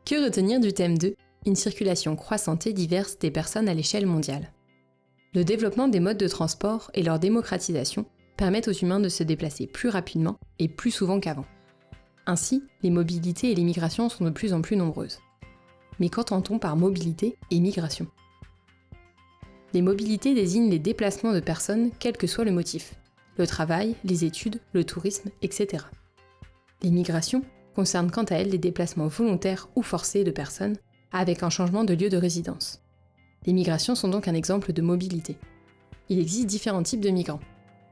Que retenir du thème 2, une circulation croissante et diverse des personnes à l'échelle mondiale? Le développement des modes de transport et leur démocratisation permettent aux humains de se déplacer plus rapidement et plus souvent qu'avant. Ainsi, les mobilités et les migrations sont de plus en plus nombreuses. Mais qu'entend-on par mobilité et migration? Les mobilités désignent les déplacements de personnes, quel que soit le motif. Le travail, les études, le tourisme, etc. Les migrations concernent quant à elles les déplacements volontaires ou forcés de personnes avec un changement de lieu de résidence. Les migrations sont donc un exemple de mobilité. Il existe différents types de migrants.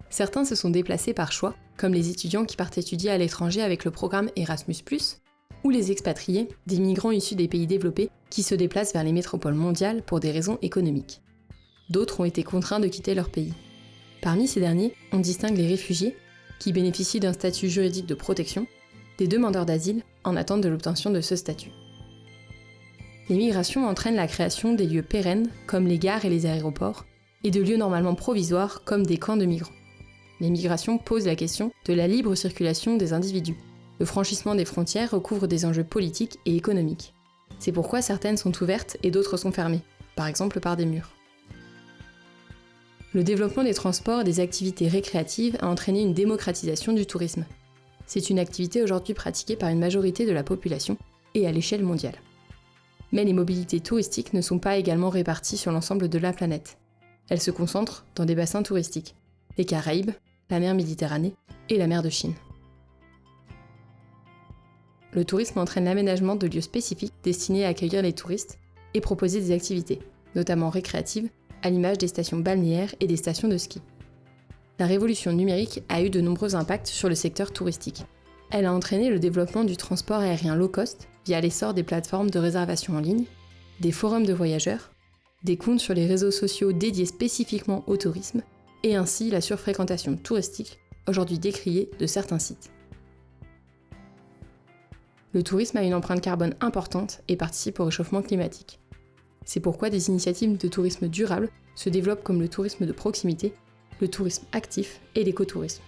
Certains se sont déplacés par choix, comme les étudiants qui partent étudier à l'étranger avec le programme Erasmus+, ou les expatriés, des migrants issus des pays développés qui se déplacent vers les métropoles mondiales pour des raisons économiques. D'autres ont été contraints de quitter leur pays. Parmi ces derniers, on distingue les réfugiés, qui bénéficient d'un statut juridique de protection, des demandeurs d'asile en attente de l'obtention de ce statut. Les migrations entraînent la création des lieux pérennes, comme les gares et les aéroports, et de lieux normalement provisoires, comme des camps de migrants. Les migrations posent la question de la libre circulation des individus. Le franchissement des frontières recouvre des enjeux politiques et économiques. C'est pourquoi certaines sont ouvertes et d'autres sont fermées, par exemple par des murs. Le développement des transports et des activités récréatives a entraîné une démocratisation du tourisme. C'est une activité aujourd'hui pratiquée par une majorité de la population et à l'échelle mondiale. Mais les mobilités touristiques ne sont pas également réparties sur l'ensemble de la planète. Elles se concentrent dans des bassins touristiques, les Caraïbes, la mer Méditerranée et la mer de Chine. Le tourisme entraîne l'aménagement de lieux spécifiques destinés à accueillir les touristes et proposer des activités, notamment récréatives, à l'image des stations balnéaires et des stations de ski. La révolution numérique a eu de nombreux impacts sur le secteur touristique. Elle a entraîné le développement du transport aérien low cost via l'essor des plateformes de réservation en ligne, des forums de voyageurs, des comptes sur les réseaux sociaux dédiés spécifiquement au tourisme, et ainsi la surfréquentation touristique, aujourd'hui décriée de certains sites. Le tourisme a une empreinte carbone importante et participe au réchauffement climatique. C'est pourquoi des initiatives de tourisme durable se développent comme le tourisme de proximité, le tourisme actif et l'écotourisme.